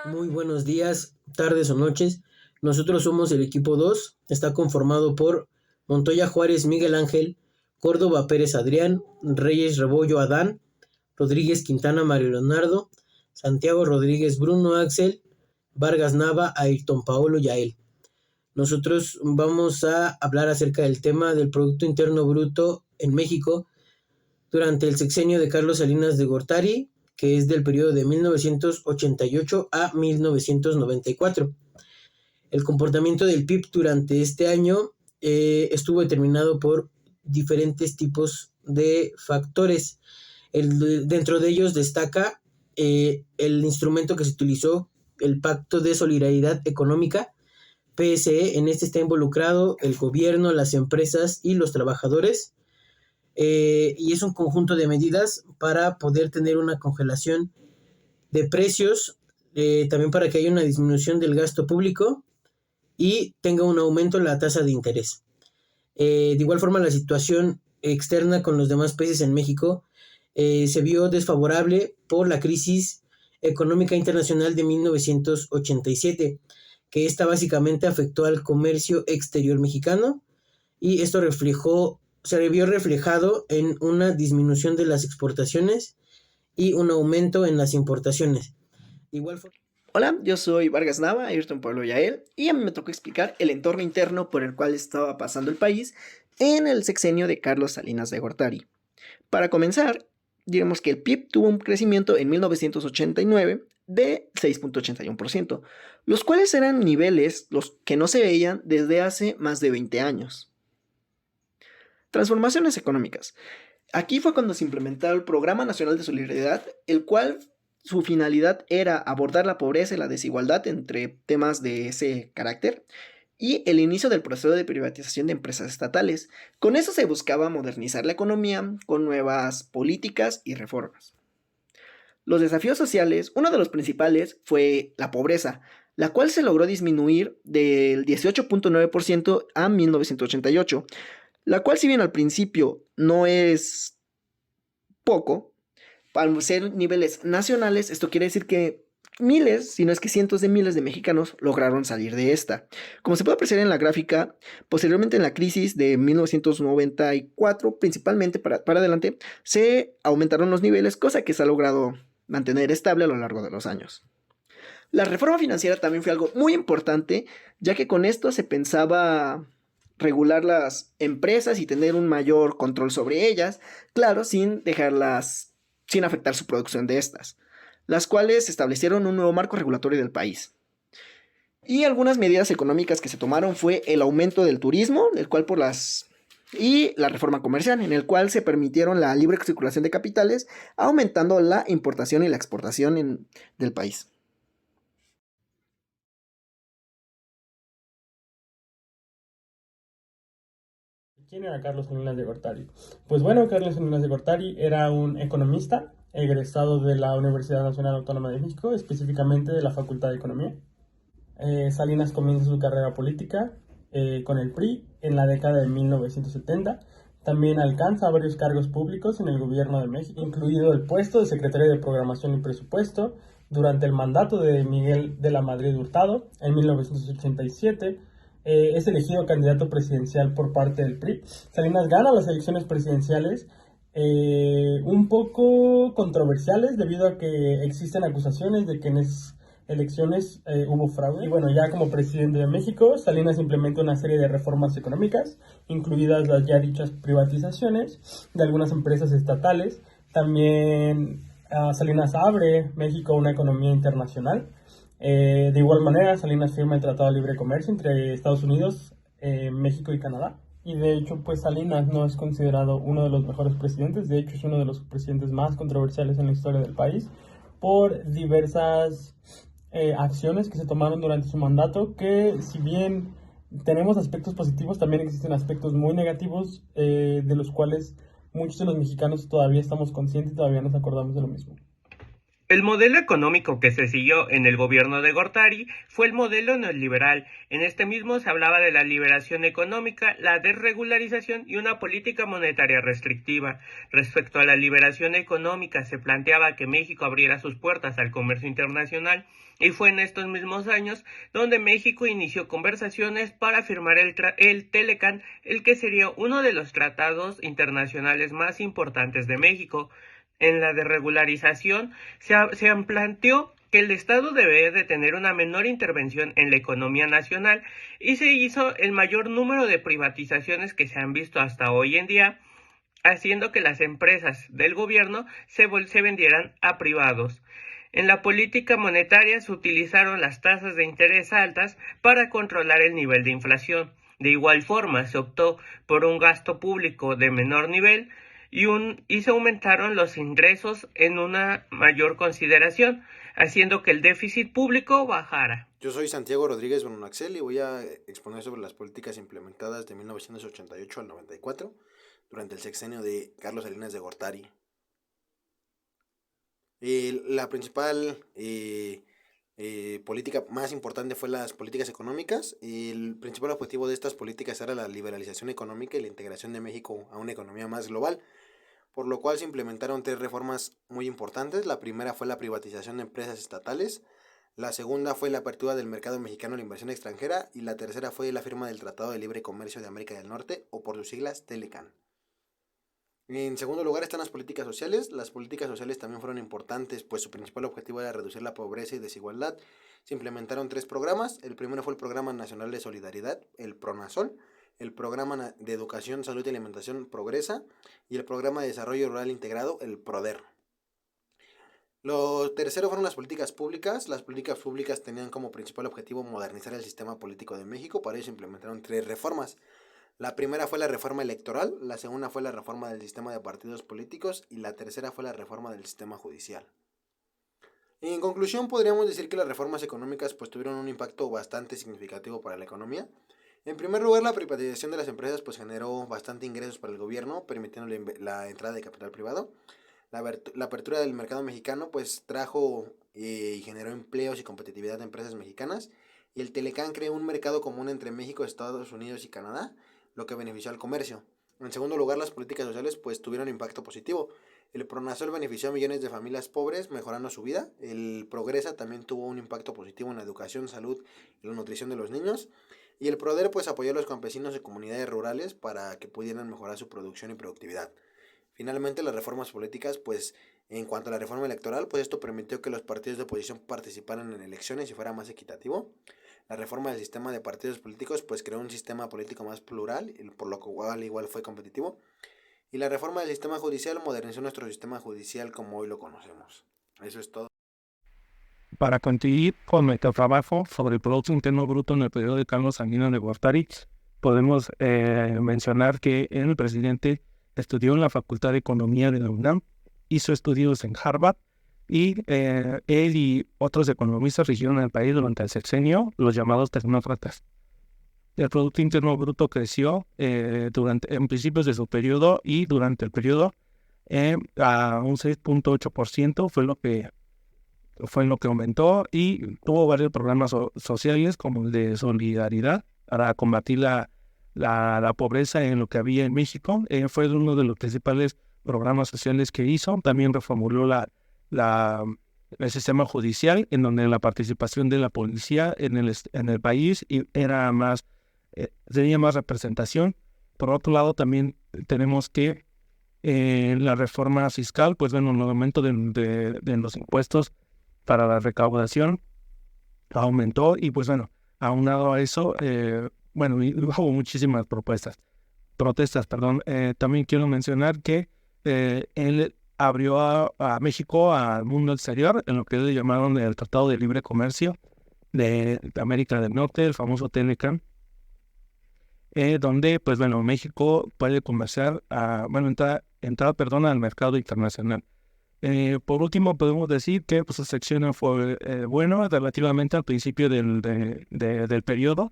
Muy buenos días, tardes o noches. Nosotros somos el equipo 2. Está conformado por Montoya Juárez Miguel Ángel, Córdoba Pérez Adrián, Reyes Rebollo Adán, Rodríguez Quintana Mario Leonardo, Santiago Rodríguez Bruno Axel, Vargas Nava Ayrton Paolo Yael. Nosotros vamos a hablar acerca del tema del Producto Interno Bruto en México durante el sexenio de Carlos Salinas de Gortari, que es del periodo de 1988 a 1994. El comportamiento del PIB durante este año estuvo determinado por diferentes tipos de factores. Dentro de ellos destaca el instrumento que se utilizó, el Pacto de Solidaridad Económica, PSE. En este está involucrado el gobierno, las empresas y los trabajadores. Y es un conjunto de medidas para poder tener una congelación de precios, también para que haya una disminución del gasto público y tenga un aumento en la tasa de interés. De igual forma, la situación externa con los demás países en México se vio desfavorable por la crisis económica internacional de 1987, que esta básicamente afectó al comercio exterior mexicano, y esto se vio reflejado en una disminución de las exportaciones y un aumento en las importaciones. Igual forma. Hola, yo soy Vargas Nava, Ayrton Pueblo Yael, y a mí me tocó explicar el entorno interno por el cual estaba pasando el país en el sexenio de Carlos Salinas de Gortari. Para comenzar, digamos que el PIB tuvo un crecimiento en 1989 de 6.81%, los cuales eran niveles los que no se veían desde hace más de 20 años. Transformaciones económicas. Aquí fue cuando se implementó el Programa Nacional de Solidaridad, el cual su finalidad era abordar la pobreza y la desigualdad entre temas de ese carácter, y el inicio del proceso de privatización de empresas estatales. Con eso se buscaba modernizar la economía con nuevas políticas y reformas. Los desafíos sociales, uno de los principales fue la pobreza, la cual se logró disminuir del 18.9% a 1988, la cual, si bien al principio no es poco, al ser niveles nacionales, esto quiere decir que miles, si no es que cientos de miles de mexicanos lograron salir de esta. Como se puede apreciar en la gráfica, posteriormente en la crisis de 1994, principalmente para adelante, se aumentaron los niveles, cosa que se ha logrado mantener estable a lo largo de los años. La reforma financiera también fue algo muy importante, ya que con esto se pensaba regular las empresas y tener un mayor control sobre ellas, claro, sin afectar su producción de estas, las cuales establecieron un nuevo marco regulatorio del país. Y algunas medidas económicas que se tomaron fue el aumento del turismo, y la reforma comercial, en el cual se permitieron la libre circulación de capitales, aumentando la importación y la exportación del país. ¿Quién era Carlos Salinas de Gortari? Pues bueno, Carlos Salinas de Gortari era un economista egresado de la Universidad Nacional Autónoma de México, específicamente de la Facultad de Economía. Salinas comienza su carrera política con el PRI en la década de 1970. También alcanza varios cargos públicos en el gobierno de México, incluido el puesto de secretario de Programación y Presupuesto durante el mandato de Miguel de la Madrid Hurtado en 1987. Es elegido candidato presidencial por parte del PRI. Salinas gana las elecciones presidenciales, un poco controversiales debido a que existen acusaciones de que en esas elecciones hubo fraude. Y bueno, ya como presidente de México, Salinas implementa una serie de reformas económicas, incluidas las ya dichas privatizaciones de algunas empresas estatales. También Salinas abre México a una economía internacional. De igual manera, Salinas firma el Tratado de Libre Comercio entre Estados Unidos, México y Canadá. Y de hecho, pues Salinas no es considerado uno de los mejores presidentes. De hecho, es uno de los presidentes más controversiales en la historia del país por diversas acciones que se tomaron durante su mandato, que si bien tenemos aspectos positivos, también existen aspectos muy negativos, de los cuales muchos de los mexicanos todavía estamos conscientes y todavía nos acordamos de lo mismo. El modelo económico que se siguió en el gobierno de Gortari fue el modelo neoliberal. En este mismo se hablaba de la liberación económica, la desregularización y una política monetaria restrictiva. Respecto a la liberación económica, se planteaba que México abriera sus puertas al comercio internacional, y fue en estos mismos años donde México inició conversaciones para firmar el Telecan, el que sería uno de los tratados internacionales más importantes de México. En la desregularización se planteó que el Estado debe de tener una menor intervención en la economía nacional, y se hizo el mayor número de privatizaciones que se han visto hasta hoy en día, haciendo que las empresas del gobierno se vendieran a privados. En la política monetaria se utilizaron las tasas de interés altas para controlar el nivel de inflación. De igual forma, se optó por un gasto público de menor nivel y se aumentaron los ingresos en una mayor consideración, haciendo que el déficit público bajara. Yo soy Santiago Rodríguez Bononaxel y voy a exponer sobre las políticas implementadas de 1988 al 94 durante el sexenio de Carlos Salinas de Gortari. La principal política más importante fue las políticas económicas. El principal objetivo de estas políticas era la liberalización económica y la integración de México a una economía más global, por lo cual se implementaron 3 reformas muy importantes. La primera fue la privatización de empresas estatales, la segunda fue la apertura del mercado mexicano a la inversión extranjera y la tercera fue la firma del Tratado de Libre Comercio de América del Norte, o por sus siglas Telecan. En segundo lugar están las políticas sociales. Las políticas sociales también fueron importantes, pues su principal objetivo era reducir la pobreza y desigualdad. Se implementaron 3 programas. El primero fue el Programa Nacional de Solidaridad, el PRONASOL, el Programa de Educación, Salud y Alimentación Progresa y el Programa de Desarrollo Rural Integrado, el PRODER. Lo tercero fueron las políticas públicas. Las políticas públicas tenían como principal objetivo modernizar el sistema político de México. Para ello se implementaron 3 reformas. La primera fue la reforma electoral, la segunda fue la reforma del sistema de partidos políticos y la tercera fue la reforma del sistema judicial. En conclusión, podríamos decir que las reformas económicas pues tuvieron un impacto bastante significativo para la economía. En primer lugar, la privatización de las empresas pues generó bastante ingresos para el gobierno, permitiendo la entrada de capital privado. La apertura del mercado mexicano pues trajo y generó empleos y competitividad de empresas mexicanas, y el Telecan creó un mercado común entre México, Estados Unidos y Canadá, lo que benefició al comercio. En segundo lugar, las políticas sociales pues tuvieron impacto positivo. El PRONASOL benefició a millones de familias pobres, mejorando su vida. El Progresa también tuvo un impacto positivo en la educación, salud y la nutrición de los niños. Y el PRODER pues apoyó a los campesinos y comunidades rurales para que pudieran mejorar su producción y productividad. Finalmente, las reformas políticas, pues en cuanto a la reforma electoral, pues esto permitió que los partidos de oposición participaran en elecciones y fuera más equitativo. La reforma del sistema de partidos políticos pues creó un sistema político más plural, por lo cual igual fue competitivo. Y la reforma del sistema judicial modernizó nuestro sistema judicial como hoy lo conocemos. Eso es todo. Para continuar con nuestro trabajo sobre el Producto Interno Bruto en el periodo de Carlos Salinas de Gortari, podemos mencionar que el presidente estudió en la Facultad de Economía de la UNAM, hizo estudios en Harvard, y él y otros economistas rigieron el país durante el sexenio, los llamados tecnócratas. El Producto Interno Bruto creció en principios de su periodo y durante el periodo a un 6.8%, fue lo que aumentó, y tuvo varios programas sociales como el de solidaridad para combatir la pobreza en lo que había en México. Fue uno de los principales programas sociales que hizo. También reformuló el sistema judicial, en donde la participación de la policía en el país era tenía más representación. Por otro lado, también tenemos que la reforma fiscal, pues bueno, el aumento de los impuestos para la recaudación aumentó, y pues bueno, aunado a eso, hubo muchísimas protestas. También quiero mencionar que él abrió a México al mundo exterior en lo que le llamaron el Tratado de Libre Comercio de América del Norte, el famoso Telecan, donde pues bueno, México puede comerciar, entrar al mercado internacional. Por último, podemos decir que pues, su sección fue bueno relativamente al principio del periodo.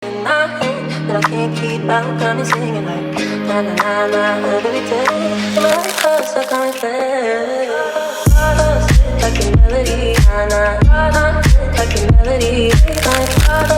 But I can't keep out, got me singing like na na na na every day. My heart's stuck on melody, like a melody.